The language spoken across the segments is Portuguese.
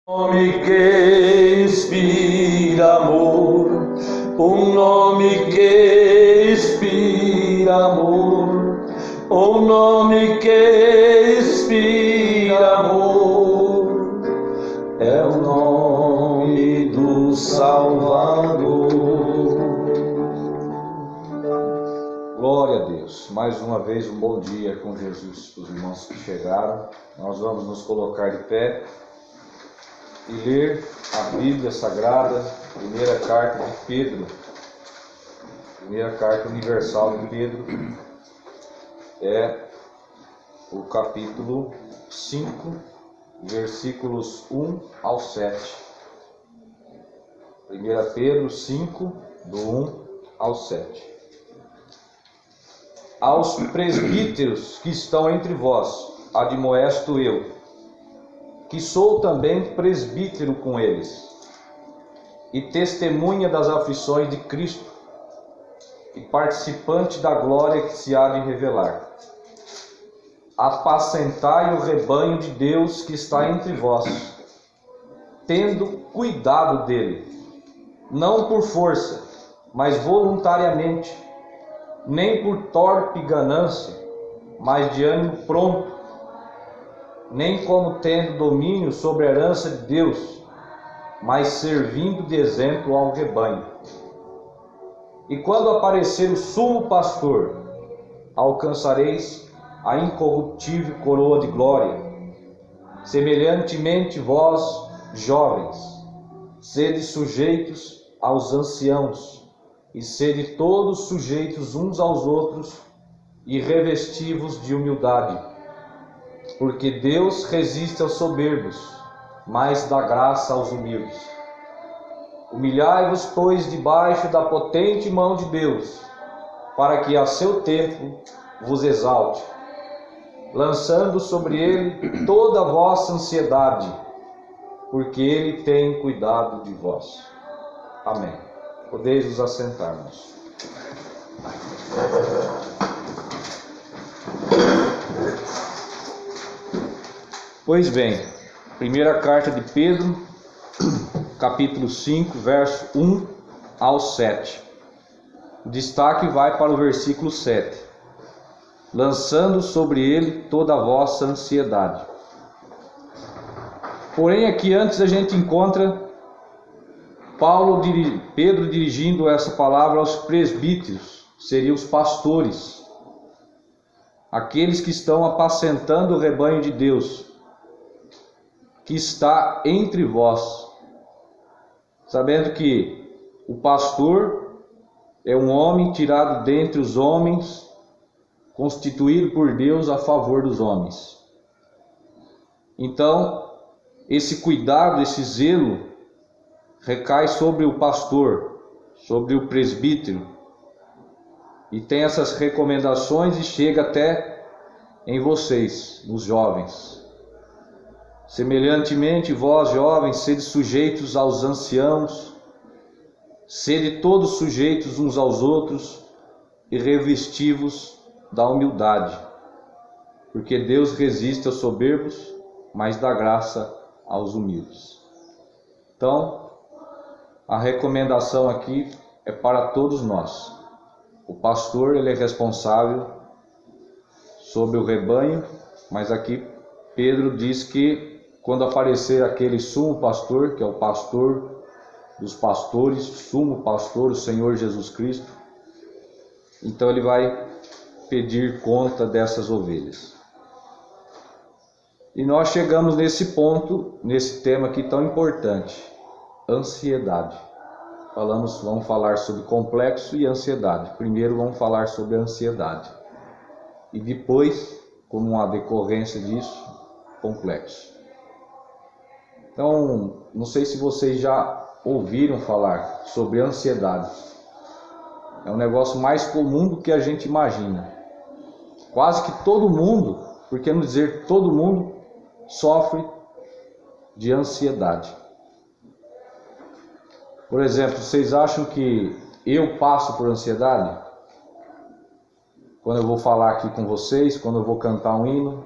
Nome que inspira amor, um nome que inspira amor, um nome que inspira amor, é o nome do Salvador. Glória a Deus, mais uma vez um bom dia com Jesus para os irmãos que chegaram. Nós vamos nos colocar de pé e ler a Bíblia Sagrada, primeira carta de Pedro, primeira carta universal de Pedro, é o capítulo 5, versículos 1 ao 7. 1 Pedro 5, do 1 ao 7. Aos presbíteros que estão entre vós, admoesto eu, que sou também presbítero com eles, e testemunha das aflições de Cristo, e participante da glória que se há de revelar. Apacentai o rebanho de Deus que está entre vós, tendo cuidado dele, não por força, mas voluntariamente, nem por torpe ganância, mas de ânimo pronto, nem como tendo domínio sobre a herança de Deus, mas servindo de exemplo ao rebanho. E quando aparecer o sumo pastor, alcançareis a incorruptível coroa de glória. Semelhantemente vós, jovens, sede sujeitos aos anciãos, e sede todos sujeitos uns aos outros, e revesti-vos de humildade. Porque Deus resiste aos soberbos, mas dá graça aos humildes. Humilhai-vos, pois, debaixo da potente mão de Deus, para que a seu tempo vos exalte, lançando sobre ele toda a vossa ansiedade, porque ele tem cuidado de vós. Amém. Podeis vos assentarmos. Pois bem, primeira carta de Pedro, capítulo 5, verso 1 ao 7. O destaque vai para o versículo 7. Lançando sobre ele toda a vossa ansiedade. Porém, aqui antes a gente encontra Pedro dirigindo essa palavra aos presbíteros, seriam os pastores, aqueles que estão apacentando o rebanho de Deus, que está entre vós, sabendo que o pastor é um homem tirado dentre os homens, constituído por Deus a favor dos homens. Então, esse cuidado, esse zelo, recai sobre o pastor, sobre o presbítero, e tem essas recomendações e chega até em vocês, os jovens. Semelhantemente, vós, jovens, sede sujeitos aos anciãos, sede todos sujeitos uns aos outros, e revesti-vos da humildade, porque Deus resiste aos soberbos, mas dá graça aos humildes. Então, a recomendação aqui é para todos nós. O pastor, ele é responsável sobre o rebanho, mas aqui Pedro diz que quando aparecer aquele sumo pastor, que é o pastor dos pastores, sumo pastor, o Senhor Jesus Cristo, então ele vai pedir conta dessas ovelhas. E nós chegamos nesse ponto, nesse tema aqui tão importante, ansiedade. Vamos falar sobre complexo e ansiedade. Primeiro vamos falar sobre a ansiedade. E depois, como uma decorrência disso, complexo. Então, não sei se vocês já ouviram falar sobre ansiedade. É um negócio mais comum do que a gente imagina. Quase que todo mundo, por que não dizer todo mundo, sofre de ansiedade. Por exemplo, vocês acham que eu passo por ansiedade? Quando eu vou falar aqui com vocês, quando eu vou cantar um hino,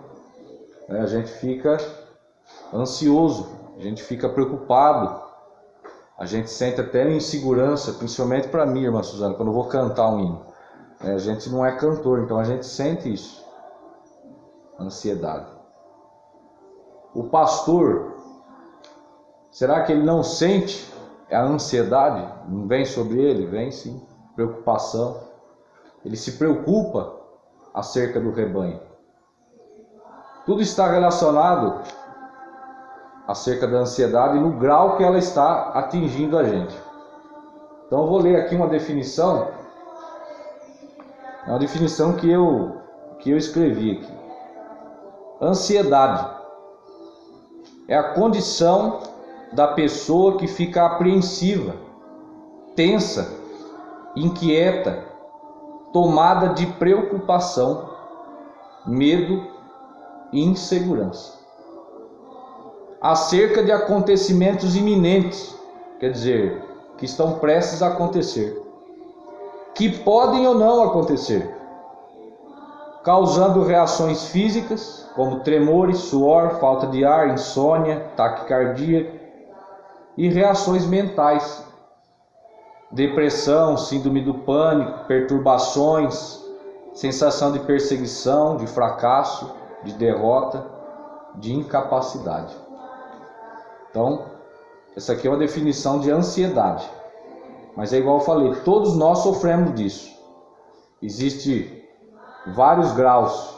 a gente fica ansioso a gente fica preocupado, a gente sente até insegurança, principalmente para mim, irmã Suzana, quando eu vou cantar um hino. A gente não é cantor, então a gente sente isso, ansiedade. O pastor, será que ele não sente a ansiedade? Não vem sobre ele? Vem sim, preocupação. Ele se preocupa acerca do rebanho. Tudo está relacionado acerca da ansiedade no grau que ela está atingindo a gente. Então eu vou ler aqui uma definição. É uma definição que eu escrevi aqui. Ansiedade é a condição da pessoa que fica apreensiva, tensa, inquieta, tomada de preocupação, medo e insegurança acerca de acontecimentos iminentes, quer dizer, que estão prestes a acontecer, que podem ou não acontecer, causando reações físicas como tremores, suor, falta de ar, insônia, taquicardia, e reações mentais, depressão, síndrome do pânico, perturbações, sensação de perseguição, de fracasso, de derrota, de incapacidade. Então, essa aqui é uma definição de ansiedade. Mas é igual eu falei, todos nós sofremos disso. Existem vários graus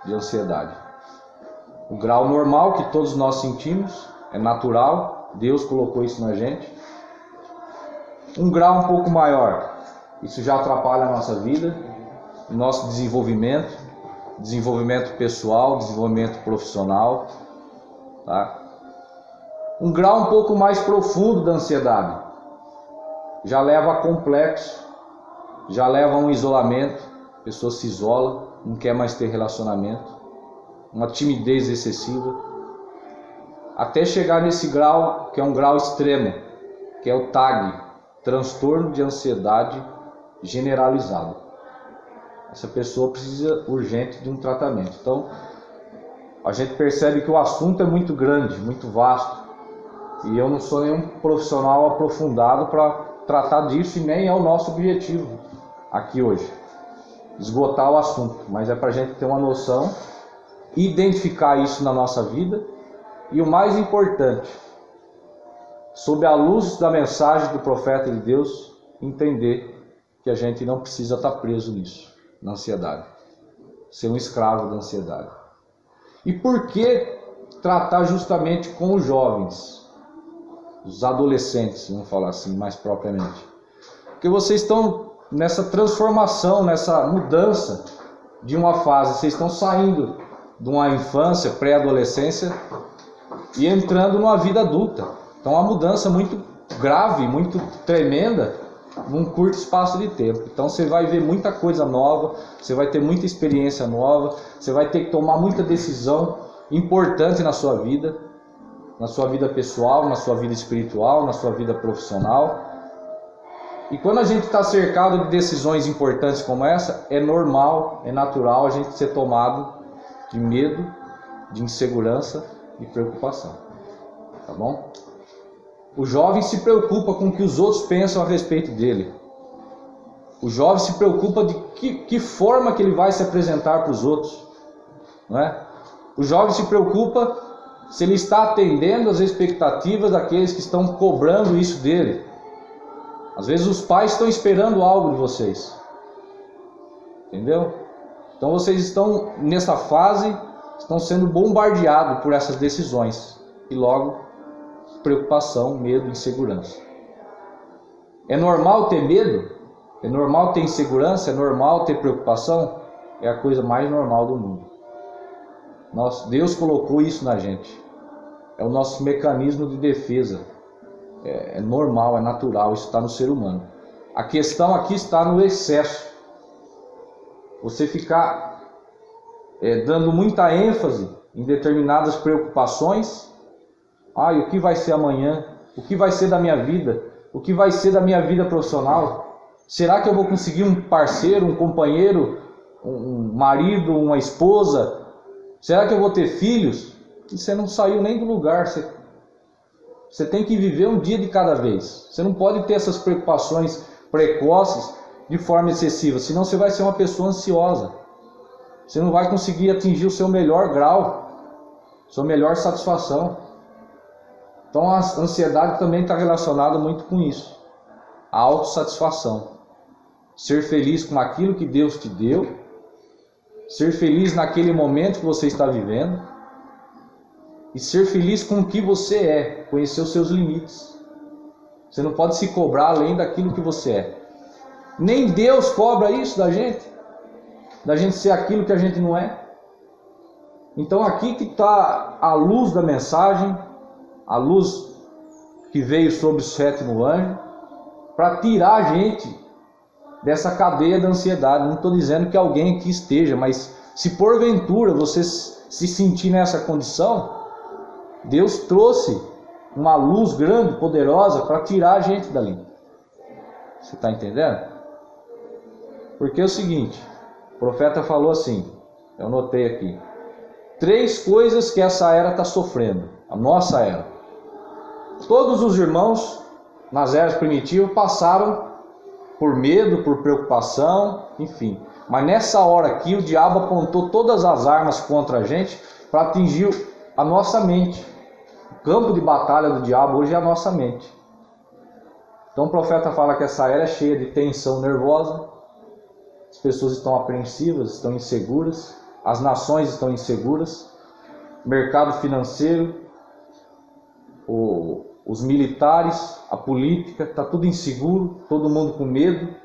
de ansiedade. O grau normal que todos nós sentimos, é natural, Deus colocou isso na gente. Um grau um pouco maior, isso já atrapalha a nossa vida, o nosso desenvolvimento pessoal, desenvolvimento profissional, tá? Um grau um pouco mais profundo da ansiedade já leva a complexo, já leva a um isolamento, a pessoa se isola, não quer mais ter relacionamento, uma timidez excessiva, até chegar nesse grau que é um grau extremo, que é o TAG, transtorno de ansiedade generalizado. Essa pessoa precisa urgente de um tratamento. Então, a gente percebe que o assunto é muito grande, muito vasto, e eu não sou nenhum profissional aprofundado para tratar disso, e nem é o nosso objetivo aqui hoje, esgotar o assunto, mas é para a gente ter uma noção, identificar isso na nossa vida, e o mais importante, sob a luz da mensagem do profeta de Deus, entender que a gente não precisa estar preso nisso, na ansiedade, ser um escravo da ansiedade. E por que tratar justamente com os jovens, os adolescentes, vamos falar assim mais propriamente? Porque vocês estão nessa transformação, nessa mudança de uma fase, vocês estão saindo de uma infância, pré-adolescência e entrando numa vida adulta. Então, uma mudança muito grave, muito tremenda, num curto espaço de tempo. Então, você vai ver muita coisa nova, você vai ter muita experiência nova, você vai ter que tomar muita decisão importante na sua vida pessoal, na sua vida espiritual, na sua vida profissional. E quando a gente está cercado de decisões importantes como essa, é normal, é natural a gente ser tomado de medo, de insegurança e preocupação. Tá bom? O jovem se preocupa com o que os outros pensam a respeito dele. O jovem se preocupa de que forma que ele vai se apresentar para os outros, não é? O jovem se preocupa se ele está atendendo às expectativas daqueles que estão cobrando isso dele. Às vezes os pais estão esperando algo de vocês, entendeu? Então vocês estão nessa fase, estão sendo bombardeados por essas decisões e logo preocupação, medo, insegurança. É normal ter medo? É normal ter insegurança? É normal ter preocupação? É a coisa mais normal do mundo. Deus colocou isso na gente. É o nosso mecanismo de defesa. É normal, é natural, isso está no ser humano. A questão aqui está no excesso. Você ficar dando muita ênfase em determinadas preocupações. E o que vai ser amanhã? O que vai ser da minha vida? O que vai ser da minha vida profissional? Será que eu vou conseguir um parceiro, um companheiro, um marido, uma esposa? Será que eu vou ter filhos? E você não saiu nem do lugar. Você tem que viver um dia de cada vez. Você não pode ter essas preocupações precoces de forma excessiva, senão você vai ser uma pessoa ansiosa. Você não vai conseguir atingir o seu melhor grau, sua melhor satisfação. Então a ansiedade também está relacionada muito com isso. A autossatisfação. Ser feliz com aquilo que Deus te deu. Ser feliz naquele momento que você está vivendo. E ser feliz com o que você é. Conhecer os seus limites. Você não pode se cobrar além daquilo que você é. Nem Deus cobra isso da gente. Da gente ser aquilo que a gente não é. Então aqui que está a luz da mensagem. A luz que veio sobre o 7º anjo. Para tirar a gente dessa cadeia da ansiedade. Não estou dizendo que alguém aqui esteja, mas se porventura você se sentir nessa condição, Deus trouxe uma luz grande, poderosa, para tirar a gente dali. Você está entendendo? Porque é o seguinte, o profeta falou assim, eu anotei aqui, 3 coisas que essa era está sofrendo, a nossa era. Todos os irmãos nas eras primitivas passaram por medo, por preocupação, enfim. Mas nessa hora aqui o diabo apontou todas as armas contra a gente para atingir a nossa mente. O campo de batalha do diabo hoje é a nossa mente. Então o profeta fala que essa era é cheia de tensão nervosa, as pessoas estão apreensivas, estão inseguras, as nações estão inseguras, o mercado financeiro, os militares, a política, está tudo inseguro, todo mundo com medo,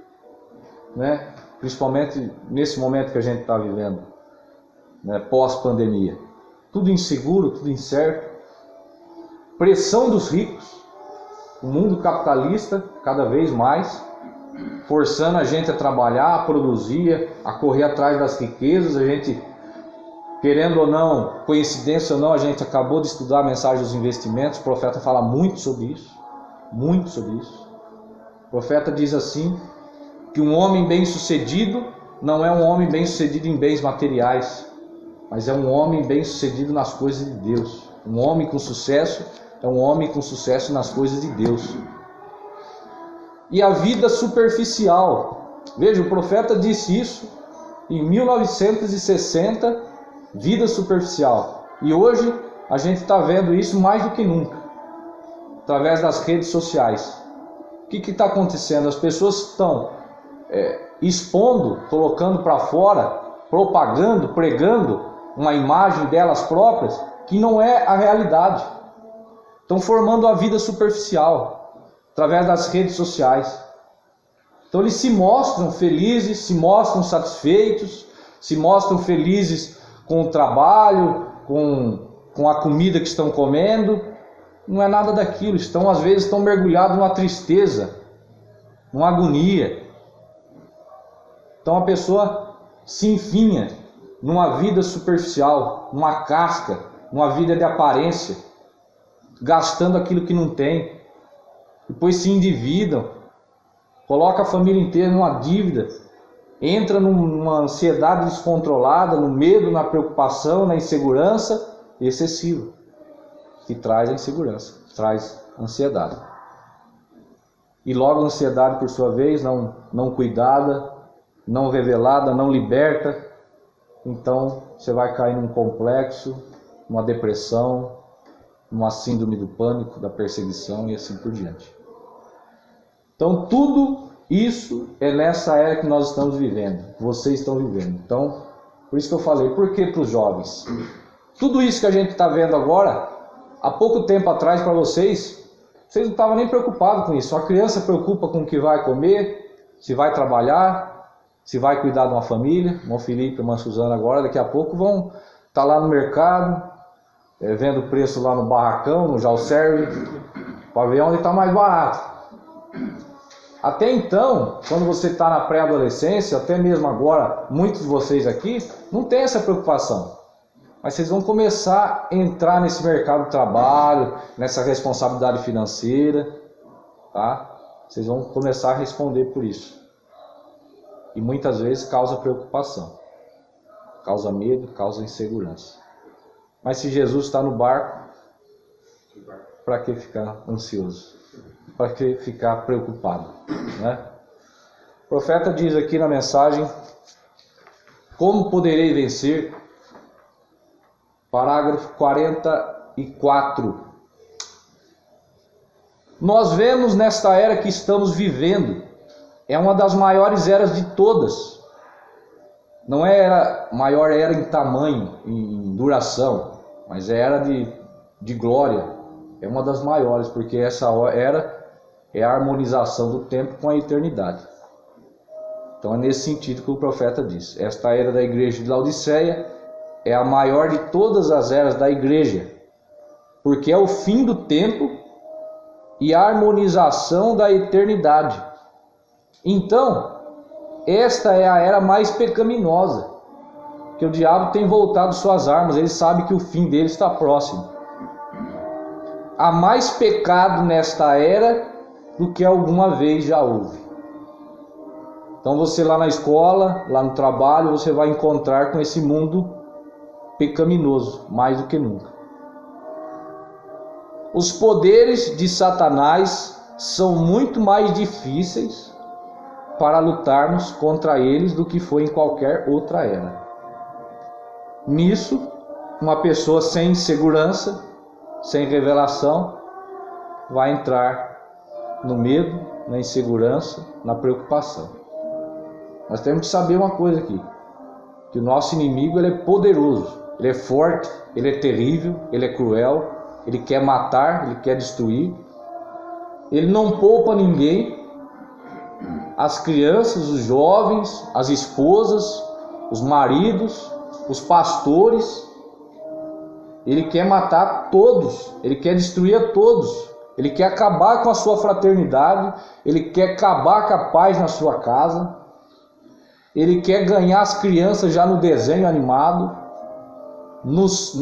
né? Principalmente nesse momento que a gente está vivendo, né? Pós-pandemia. Tudo inseguro, tudo incerto. Pressão dos ricos, o mundo capitalista cada vez mais, forçando a gente a trabalhar, a produzir, a correr atrás das riquezas. A gente, querendo ou não, coincidência ou não, a gente acabou de estudar a mensagem dos investimentos. O profeta fala muito sobre isso. Muito sobre isso. O profeta diz assim, que um homem bem-sucedido não é um homem bem-sucedido em bens materiais, mas é um homem bem-sucedido nas coisas de Deus. Um homem com sucesso é um homem com sucesso nas coisas de Deus. E a vida superficial. Veja, o profeta disse isso em 1960, vida superficial. E hoje a gente está vendo isso mais do que nunca, através das redes sociais. O que está acontecendo? As pessoas estão expondo, colocando para fora, propagando, pregando uma imagem delas próprias que não é a realidade. Estão formando a vida superficial através das redes sociais. Então eles se mostram felizes, se mostram satisfeitos, se mostram felizes com o trabalho, com a comida que estão comendo. Não é nada daquilo. Às vezes estão mergulhados numa tristeza, numa agonia. Então a pessoa se enfinha numa vida superficial, numa casca, numa vida de aparência, gastando aquilo que não tem. Depois se endividam, coloca a família inteira numa dívida, entra numa ansiedade descontrolada, no medo, na preocupação, na insegurança excessiva, que traz a insegurança, traz ansiedade. E logo a ansiedade, por sua vez, não cuidada, não revelada, não liberta, então você vai cair num complexo, numa depressão, numa síndrome do pânico, da perseguição e assim por diante. Então tudo isso é nessa era que nós estamos vivendo, vocês estão vivendo. Então, por isso que eu falei, por que para os jovens? Tudo isso que a gente está vendo agora, há pouco tempo atrás para vocês não estavam nem preocupados com isso. A criança preocupa com o que vai comer, se vai trabalhar, se vai cuidar de uma família. Irmão Felipe e irmã Suzana agora, daqui a pouco vão estar lá no mercado, vendo o preço lá no barracão, no Jalserve, para ver onde está mais barato. Até então, quando você está na pré-adolescência, até mesmo agora, muitos de vocês aqui, não tem essa preocupação. Mas vocês vão começar a entrar nesse mercado de trabalho, nessa responsabilidade financeira, tá? Vocês vão começar a responder por isso. E muitas vezes causa preocupação, causa medo, causa insegurança. Mas se Jesus está no barco, para que ficar ansioso? Para que ficar preocupado, né? O profeta diz aqui na mensagem: como poderei vencer? Parágrafo 44. Nós vemos nesta era que estamos vivendo, é uma das maiores eras de todas. Não é a maior era em tamanho, em duração, mas é era de glória. É uma das maiores, porque essa era é a harmonização do tempo com a eternidade. Então é nesse sentido que o profeta diz: esta era da igreja de Laodiceia é a maior de todas as eras da igreja, porque é o fim do tempo e a harmonização da eternidade. Então, esta é a era mais pecaminosa, que o diabo tem voltado suas armas, ele sabe que o fim dele está próximo. Há mais pecado nesta era do que alguma vez já houve. Então você lá na escola, lá no trabalho, você vai encontrar com esse mundo pecaminoso, mais do que nunca. Os poderes de Satanás são muito mais difíceis para lutarmos contra eles do que foi em qualquer outra era. Nisso, uma pessoa sem segurança, sem revelação, vai entrar no medo, na insegurança, na preocupação. Nós temos que saber uma coisa aqui, que o nosso inimigo ele é poderoso, ele é forte, ele é terrível, ele é cruel, ele quer matar, ele quer destruir, ele não poupa ninguém, as crianças, os jovens, as esposas, os maridos, os pastores. Ele quer matar todos, ele quer destruir a todos, ele quer acabar com a sua fraternidade, ele quer acabar com a paz na sua casa, ele quer ganhar as crianças já no desenho animado, nos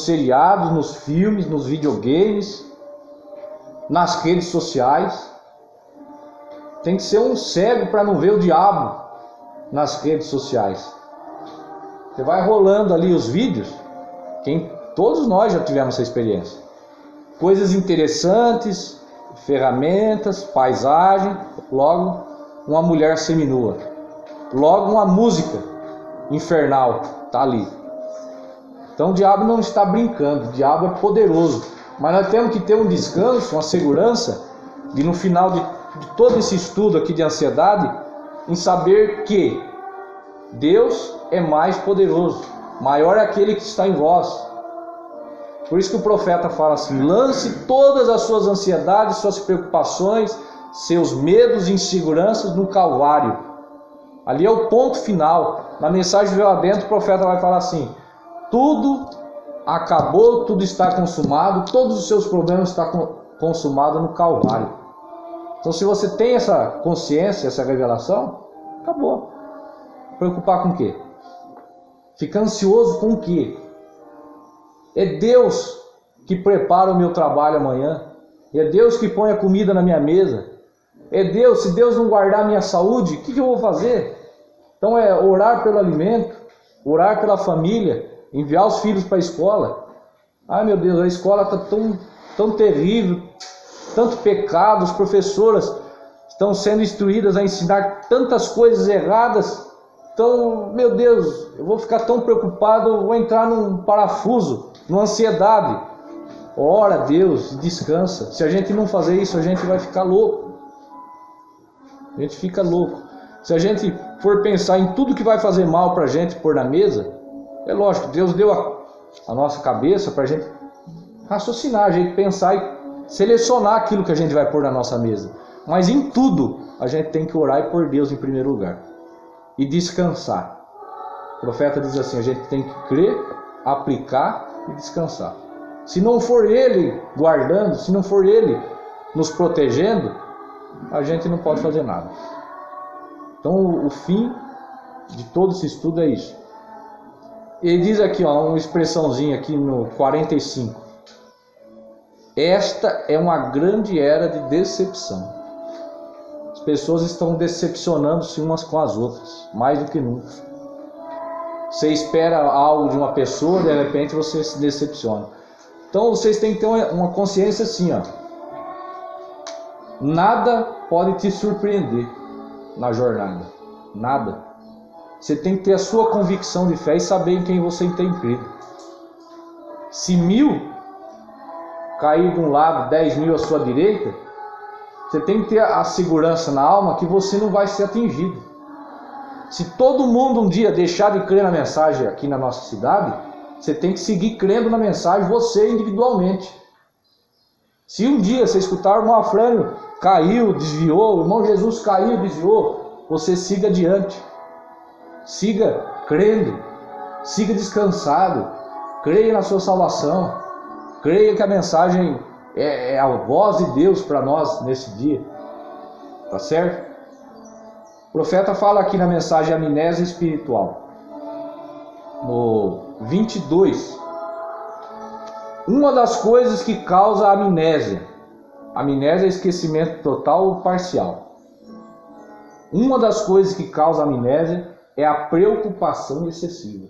seriados, nos filmes, nos videogames, nas redes sociais. Tem que ser um cego para não ver o diabo nas redes sociais. Você vai rolando ali os vídeos, todos nós já tivemos essa experiência. Coisas interessantes, ferramentas, paisagem, logo uma mulher seminua, logo uma música infernal está ali. Então o diabo não está brincando, o diabo é poderoso. Mas nós temos que ter um descanso, uma segurança, de no final de todo esse estudo aqui de ansiedade, em saber que Deus é mais poderoso, maior é aquele que está em vós. Por isso que o profeta fala assim: lance todas as suas ansiedades, suas preocupações, seus medos e inseguranças no Calvário. Ali é o ponto final. Na mensagem Véu Adentro, o profeta vai falar assim: tudo acabou, tudo está consumado, todos os seus problemas estão consumados no Calvário. Então se você tem essa consciência, essa revelação, acabou. Preocupar com o quê? Ficar ansioso com o quê? É Deus que prepara o meu trabalho amanhã. É Deus que põe a comida na minha mesa. É Deus, se Deus não guardar a minha saúde, o que eu vou fazer? Então é orar pelo alimento, orar pela família, enviar os filhos para a escola. Ai meu Deus, a escola está tão terrível, tanto pecado, as professoras estão sendo instruídas a ensinar tantas coisas erradas. Então, meu Deus, eu vou ficar tão preocupado, eu vou entrar num parafuso, numa ansiedade. Ora a Deus, descansa. Se a gente não fazer isso, a gente vai ficar louco. A gente fica louco. Se a gente for pensar em tudo que vai fazer mal para a gente pôr na mesa, é lógico, Deus deu a nossa cabeça para a gente raciocinar, a gente pensar e selecionar aquilo que a gente vai pôr na nossa mesa. Mas em tudo, a gente tem que orar e pôr Deus em primeiro lugar. E descansar. O profeta diz assim: a gente tem que crer, aplicar e descansar. Se não for Ele guardando, se não for Ele nos protegendo, a gente não pode fazer nada. Então o fim de todo esse estudo é isso. Ele diz aqui, uma expressãozinha aqui no 45. Esta é uma grande era de decepção. As pessoas estão decepcionando-se umas com as outras, mais do que nunca. Você espera algo de uma pessoa, de repente você se decepciona. Então vocês têm que ter uma consciência assim, ó. Nada pode te surpreender na jornada. Nada. Você tem que ter a sua convicção de fé e saber em quem você tem crido. Se 1000 cair de um lado, 10.000 à sua direita, você tem que ter a segurança na alma que você não vai ser atingido. Se todo mundo um dia deixar de crer na mensagem aqui na nossa cidade, você tem que seguir crendo na mensagem você individualmente. Se um dia você escutar o irmão Afrânio caiu, desviou, o irmão Jesus caiu, desviou, você siga adiante. Siga crendo, siga descansado, creia na sua salvação, creia que a mensagem é a voz de Deus para nós nesse dia, tá certo? O profeta fala aqui na mensagem amnésia espiritual, no 22, uma das coisas que causa a amnésia é esquecimento total ou parcial. Uma das coisas que causa a amnésia é a preocupação excessiva.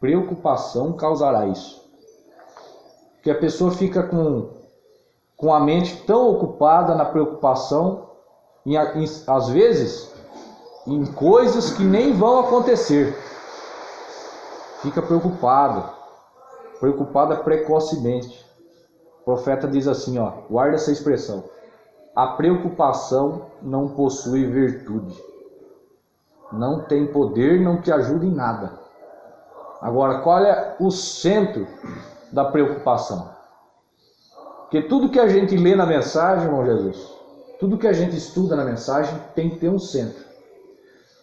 Preocupação causará isso. Porque a pessoa fica com a mente tão ocupada na preocupação, às vezes, em coisas que nem vão acontecer. Fica preocupada precocemente. O profeta diz assim, ó, guarda essa expressão: a preocupação não possui virtude. Não tem poder, não te ajuda em nada. Agora, qual é o centro da preocupação? Porque tudo que a gente lê na mensagem, irmão Jesus, tudo que a gente estuda na mensagem tem que ter um centro.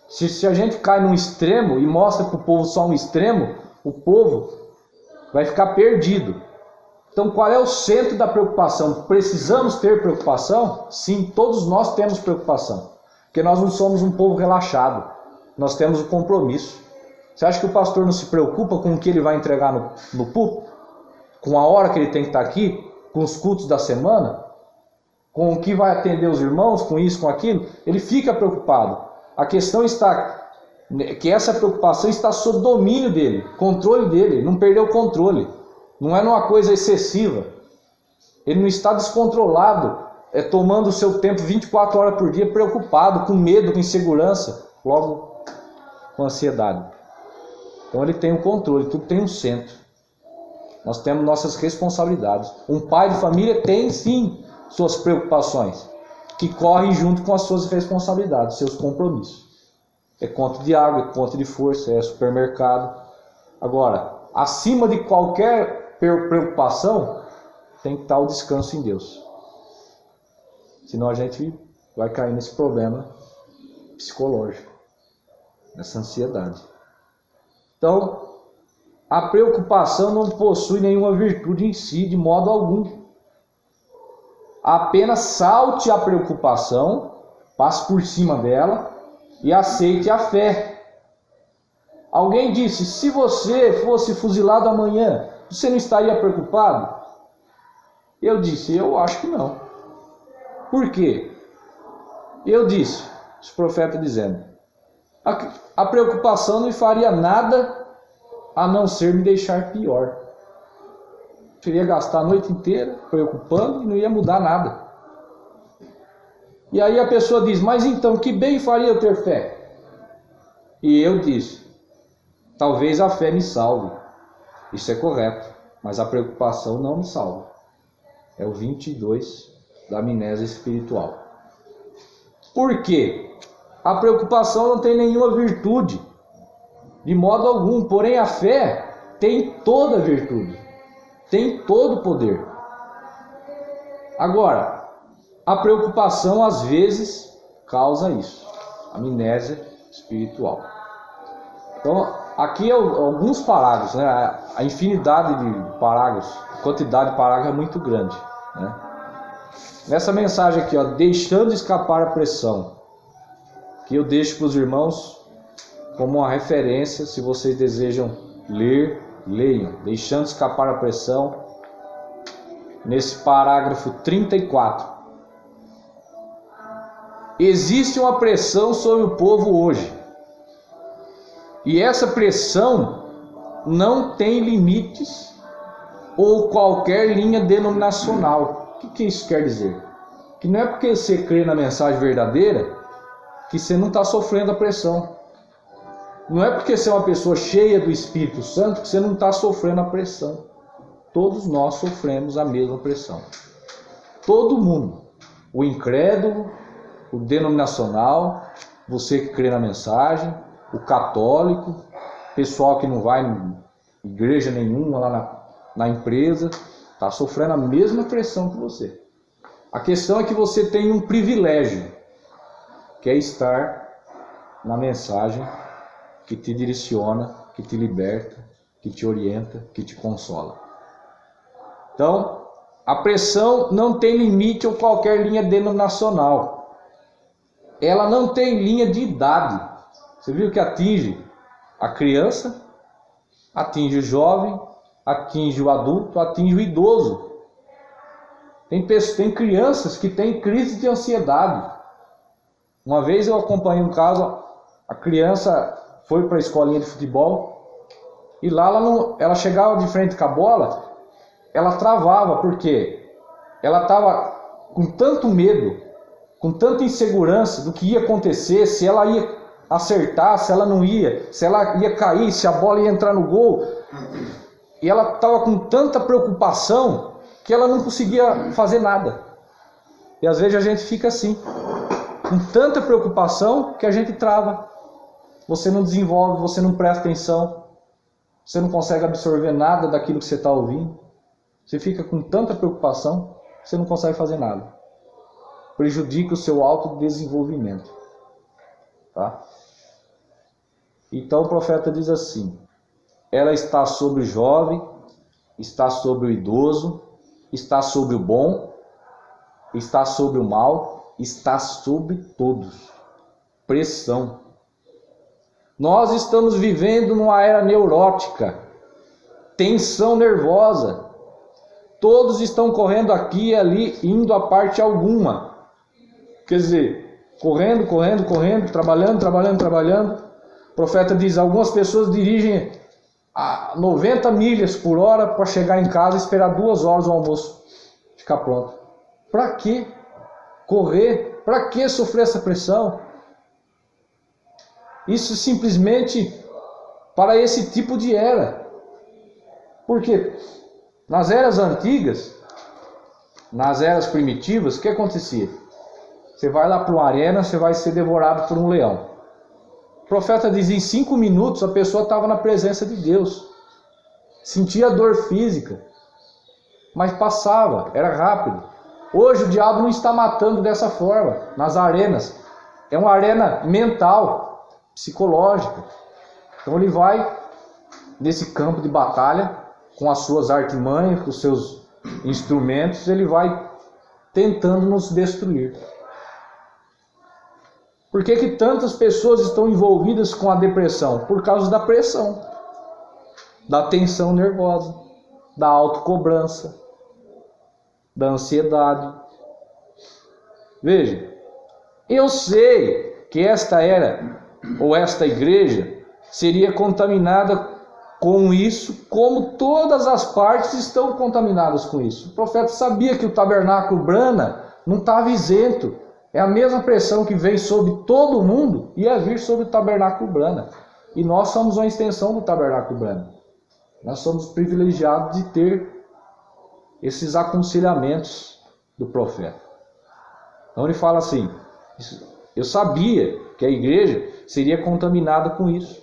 Se a gente cai num extremo e mostra para o povo só um extremo, o povo vai ficar perdido. Então, qual é o centro da preocupação? Precisamos ter preocupação? Sim, todos nós temos preocupação. Porque nós não somos um povo relaxado. Nós temos um compromisso. Você acha que o pastor não se preocupa com o que ele vai entregar no púlpito? Com a hora que ele tem que estar aqui? Com os cultos da semana? Com o que vai atender os irmãos? Com isso, com aquilo? Ele fica preocupado. A questão está que essa preocupação está sob domínio dele, controle dele, não perdeu o controle. Não é uma coisa excessiva. Ele não está descontrolado, tomando o seu tempo 24 horas por dia, preocupado, com medo, com insegurança, logo com ansiedade. Então ele tem um controle, tudo tem um centro. Nós temos nossas responsabilidades. Um pai de família tem sim suas preocupações, que correm junto com as suas responsabilidades, seus compromissos. É conta de água, é conta de força, é supermercado. Agora, acima de qualquer preocupação, tem que estar o descanso em Deus. Senão a gente vai cair nesse problema psicológico, nessa ansiedade. Então, a preocupação não possui nenhuma virtude em si, de modo algum. Apenas salte a preocupação, passe por cima dela e aceite a fé. Alguém disse: se você fosse fuzilado amanhã, você não estaria preocupado? Eu disse: eu acho que não. Por quê? Eu disse, os profetas dizendo, a preocupação não me faria nada a não ser me deixar pior. Eu iria gastar a noite inteira preocupando e não ia mudar nada. E aí a pessoa diz: mas então, que bem faria eu ter fé? E eu disse: talvez a fé me salve. Isso é correto, mas a preocupação não me salva. É o 22 da amnésia espiritual. Por quê? A preocupação não tem nenhuma virtude, de modo algum. Porém, a fé tem toda a virtude, tem todo o poder. Agora, a preocupação às vezes causa isso, amnésia espiritual. Então, aqui alguns parágrafos, né? A infinidade de parágrafos, a quantidade de parágrafos é muito grande, né? Nessa mensagem aqui, ó, deixando escapar a pressão, que eu deixo para os irmãos como uma referência, se vocês desejam ler, leiam. Deixando escapar a pressão, nesse parágrafo 34. Existe uma pressão sobre o povo hoje. E essa pressão não tem limites ou qualquer linha denominacional. O que isso quer dizer? Que não é porque você crê na mensagem verdadeira que você não está sofrendo a pressão. Não é porque você é uma pessoa cheia do Espírito Santo que você não está sofrendo a pressão. Todos nós sofremos a mesma pressão. Todo mundo. O incrédulo, o denominacional, você que crê na mensagem, o católico, pessoal que não vai em igreja nenhuma lá na empresa, está sofrendo a mesma pressão que você. A questão é que você tem um privilégio, que é estar na mensagem que te direciona, que te liberta, que te orienta, que te consola. Então, a pressão não tem limite ou qualquer linha denominacional. Ela não tem linha de idade. Você viu que atinge a criança, atinge o jovem, atinge o adulto, atinge o idoso. Tem crianças que têm crise de ansiedade. Uma vez eu acompanhei um caso, a criança foi para a escolinha de futebol e lá ela chegava de frente com a bola, ela travava porque ela estava com tanto medo, com tanta insegurança do que ia acontecer, se ela ia acertar, se ela não ia, se ela ia cair, se a bola ia entrar no gol. E ela estava com tanta preocupação que ela não conseguia fazer nada. E às vezes a gente fica assim, com tanta preocupação que a gente trava. Você não desenvolve, você não presta atenção, você não consegue absorver nada daquilo que você está ouvindo. Você fica com tanta preocupação que você não consegue fazer nada. Prejudica o seu autodesenvolvimento. Tá? Então o profeta diz assim: ela está sobre o jovem, está sobre o idoso, está sobre o bom, está sobre o mal, está sobre todos. Pressão. Nós estamos vivendo numa era neurótica, tensão nervosa. Todos estão correndo aqui e ali, indo a parte alguma. Quer dizer, correndo, trabalhando. O profeta diz, algumas pessoas dirigem a 90 milhas por hora para chegar em casa e esperar 2 horas o almoço ficar pronto. Para que correr? Para que sofrer essa pressão? Isso simplesmente para esse tipo de era. Porque nas eras antigas, nas eras primitivas, o que acontecia? Você vai lá para uma arena, você vai ser devorado por um leão. O profeta diz, em 5 minutos a pessoa estava na presença de Deus. Sentia dor física, mas passava, era rápido. Hoje o diabo não está matando dessa forma, nas arenas. É uma arena mental, psicológica. Então ele vai nesse campo de batalha, com as suas artimanhas, com os seus instrumentos, ele vai tentando nos destruir. Por que tantas pessoas estão envolvidas com a depressão? Por causa da pressão, da tensão nervosa, da autocobrança, da ansiedade. Veja, eu sei que esta era, ou esta igreja, seria contaminada com isso, como todas as partes estão contaminadas com isso. O profeta sabia que o tabernáculo Brana não estava isento. É a mesma pressão que vem sobre todo mundo, ia vir sobre o tabernáculo Brana. E nós somos uma extensão do tabernáculo Brana. Nós somos privilegiados de ter esses aconselhamentos do profeta. Então ele fala assim, eu sabia que a igreja seria contaminada com isso.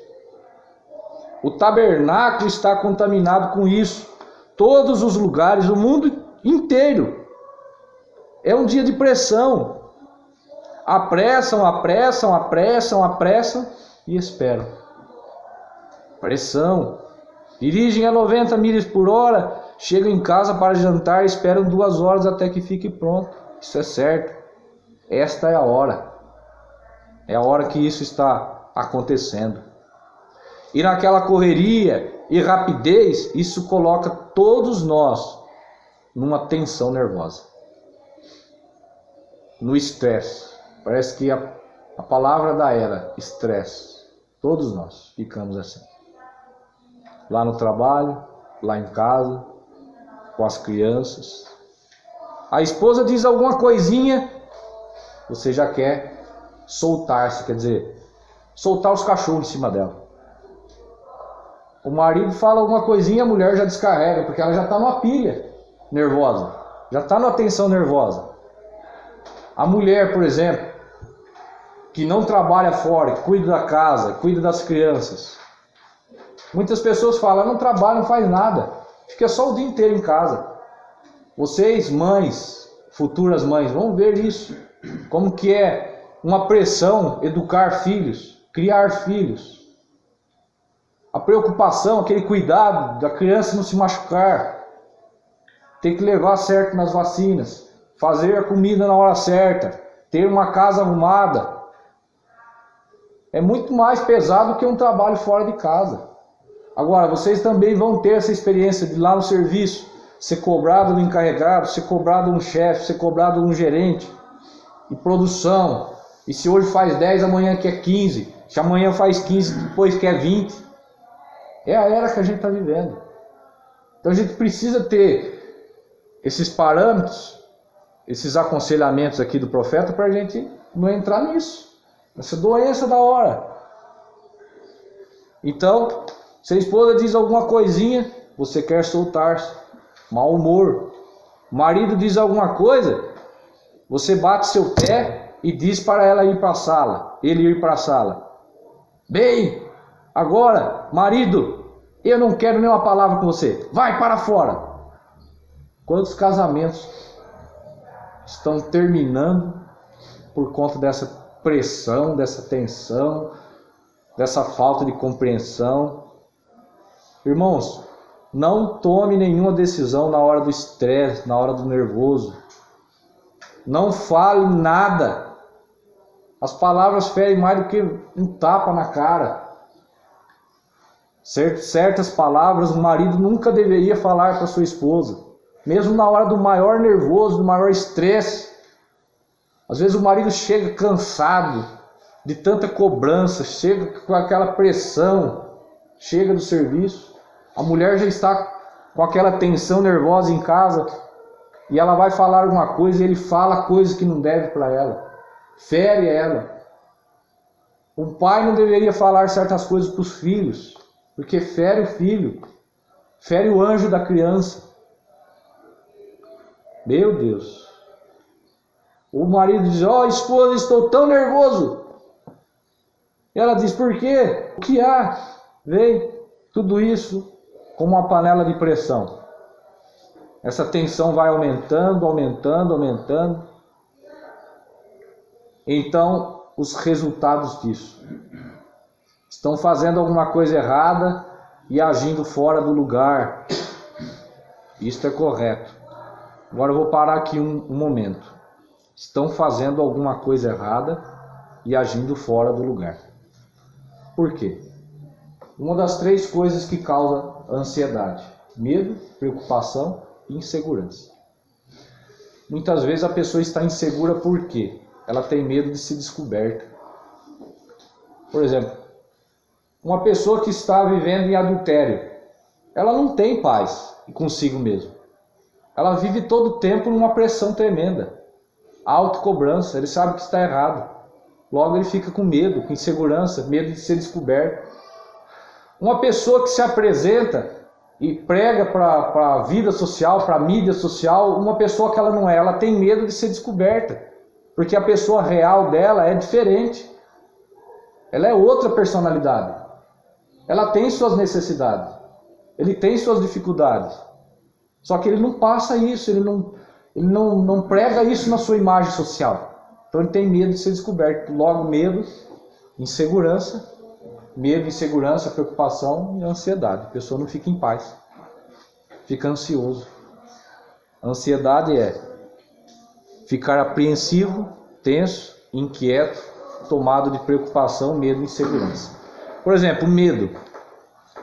O tabernáculo está contaminado com isso. Todos os lugares, o mundo inteiro. É um dia de pressão. Apressam e esperam. Pressão. Dirigem a 90 milhas por hora, chegam em casa para jantar e esperam 2 horas até que fique pronto. Isso é certo. Esta é a hora. É a hora que isso está acontecendo. E naquela correria e rapidez, isso coloca todos nós numa tensão nervosa. No estresse. Parece que a palavra da era, estresse. Todos nós ficamos assim. Lá no trabalho, lá em casa, com as crianças. A esposa diz alguma coisinha, você já quer soltar-se, quer dizer, soltar os cachorros em cima dela. O marido fala alguma coisinha, a mulher já descarrega, porque ela já está numa pilha nervosa, já está numa tensão nervosa. A mulher, por exemplo, que não trabalha fora, que cuida da casa, cuida das crianças. Muitas pessoas falam, não trabalha, não faz nada, fica só o dia inteiro em casa. Vocês, mães, futuras mães, vão ver isso, como que é uma pressão educar filhos, criar filhos. A preocupação, aquele cuidado da criança não se machucar, ter que levar certo nas vacinas, fazer a comida na hora certa, ter uma casa arrumada. É muito mais pesado que um trabalho fora de casa. Agora, vocês também vão ter essa experiência de lá no serviço, ser cobrado do encarregado, ser cobrado de um chefe, ser cobrado de um gerente, e produção. E se hoje faz 10, amanhã quer 15, se amanhã faz 15, depois quer 20. É a era que a gente está vivendo. Então a gente precisa ter esses parâmetros, esses aconselhamentos aqui do profeta para a gente não entrar nisso, nessa doença da hora. Então, se a esposa diz alguma coisinha, você quer soltar-se, mau humor. O marido diz alguma coisa, você bate seu pé e diz para ela ir para a sala, ele ir para a sala. Bem, agora, marido, eu não quero nenhuma palavra com você. Vai para fora. Quantos casamentos estão terminando por conta dessa pressão, dessa tensão, dessa falta de compreensão? Irmãos, não tome nenhuma decisão na hora do estresse, na hora do nervoso. Não fale nada. As palavras ferem mais do que um tapa na cara. Certas palavras o marido nunca deveria falar para sua esposa, mesmo na hora do maior nervoso, do maior estresse. Às vezes o marido chega cansado de tanta cobrança, chega com aquela pressão, chega do serviço, a mulher já está com aquela tensão nervosa em casa e ela vai falar alguma coisa e ele fala coisa que não deve para ela, fere ela. O pai não deveria falar certas coisas para os filhos, porque fere o filho, fere o anjo da criança. Meu Deus. O marido diz, esposa, estou tão nervoso. E ela diz, por quê? O que há? Vem tudo isso como uma panela de pressão. Essa tensão vai aumentando, aumentando, aumentando. Então, os resultados disso. Estão fazendo alguma coisa errada e agindo fora do lugar. Isto é correto. Agora eu vou parar aqui um momento. Estão fazendo alguma coisa errada e agindo fora do lugar. Por quê? Uma das 3 coisas que causa ansiedade: medo, preocupação e insegurança. Muitas vezes a pessoa está insegura por quê? Ela tem medo de ser descoberta. Por exemplo, uma pessoa que está vivendo em adultério, ela não tem paz consigo mesmo. Ela vive todo o tempo numa pressão tremenda, autocobrança, ele sabe que está errado. Logo ele fica com medo, com insegurança, medo de ser descoberto. Uma pessoa que se apresenta e prega para a vida social, para a mídia social, uma pessoa que ela não é, ela tem medo de ser descoberta, porque a pessoa real dela é diferente. Ela é outra personalidade. Ela tem suas necessidades, ele tem suas dificuldades. Só que ele não passa isso, ele não prega isso na sua imagem social. Então ele tem medo de ser descoberto. Logo, medo, insegurança, preocupação e ansiedade. A pessoa não fica em paz, fica ansioso. A ansiedade é ficar apreensivo, tenso, inquieto, tomado de preocupação, medo e insegurança. Por exemplo, medo.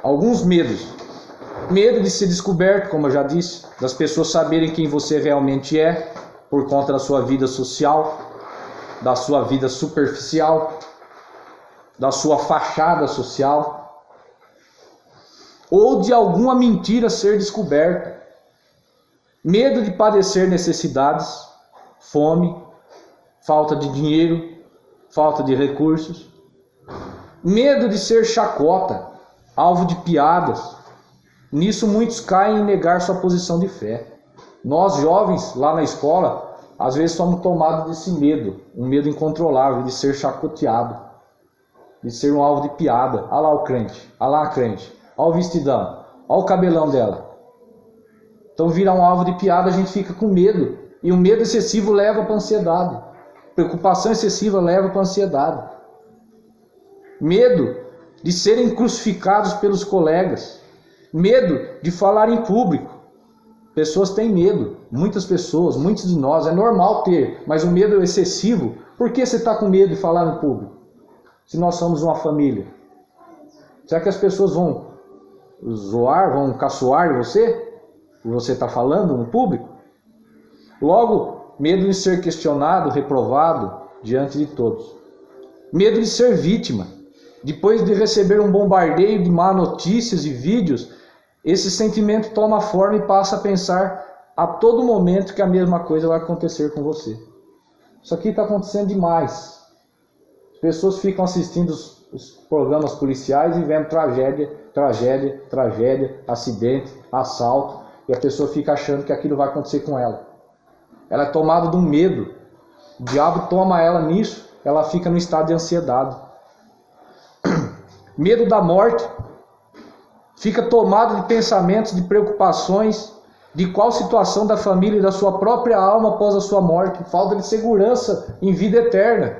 Alguns medos. Medo de ser descoberto, como eu já disse, das pessoas saberem quem você realmente é, por conta da sua vida social, da sua vida superficial, da sua fachada social, ou de alguma mentira ser descoberta. Medo de padecer necessidades, fome, falta de dinheiro, falta de recursos. Medo de ser chacota, alvo de piadas. Nisso muitos caem em negar sua posição de fé. Nós jovens, lá na escola, às vezes somos tomados desse medo, um medo incontrolável de ser chacoteado, de ser um alvo de piada. Olha lá o crente, olha lá a crente, olha o vestidão, olha o cabelão dela. Então vira um alvo de piada, a gente fica com medo. E o medo excessivo leva para a ansiedade. Preocupação excessiva leva para a ansiedade. Medo de serem crucificados pelos colegas. Medo de falar em público. Pessoas têm medo. Muitas pessoas, muitos de nós, é normal ter. Mas o medo é excessivo. Por que você está com medo de falar em público? Se nós somos uma família. Será que as pessoas vão zoar, vão caçoar de você? Por você estar falando no público? Logo, medo de ser questionado, reprovado diante de todos. Medo de ser vítima. Depois de receber um bombardeio de má notícias e vídeos, esse sentimento toma forma e passa a pensar a todo momento que a mesma coisa vai acontecer com você. Isso aqui está acontecendo demais. As pessoas ficam assistindo os programas policiais e vendo tragédia, tragédia, tragédia, acidente, assalto, e a pessoa fica achando que aquilo vai acontecer com ela. Ela é tomada de um medo. O diabo toma ela nisso, ela fica no estado de ansiedade. Medo da morte. Fica tomado de pensamentos, de preocupações, de qual situação da família e da sua própria alma após a sua morte. Falta de segurança em vida eterna.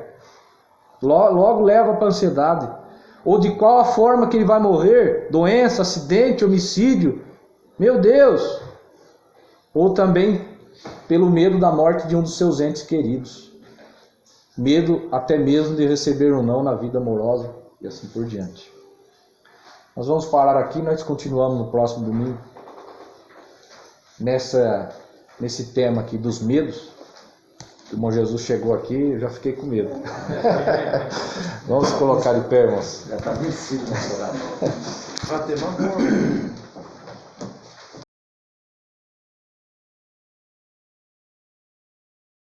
Logo leva para a ansiedade. Ou de qual a forma que ele vai morrer, doença, acidente, homicídio. Meu Deus! Ou também pelo medo da morte de um dos seus entes queridos. Medo até mesmo de receber um não na vida amorosa e assim por diante. Nós vamos parar aqui, nós continuamos no próximo domingo. Nesse tema aqui dos medos. O irmão Jesus chegou aqui, eu já fiquei com medo. Vamos colocar de pé, irmãos. Já está vencido nessa hora.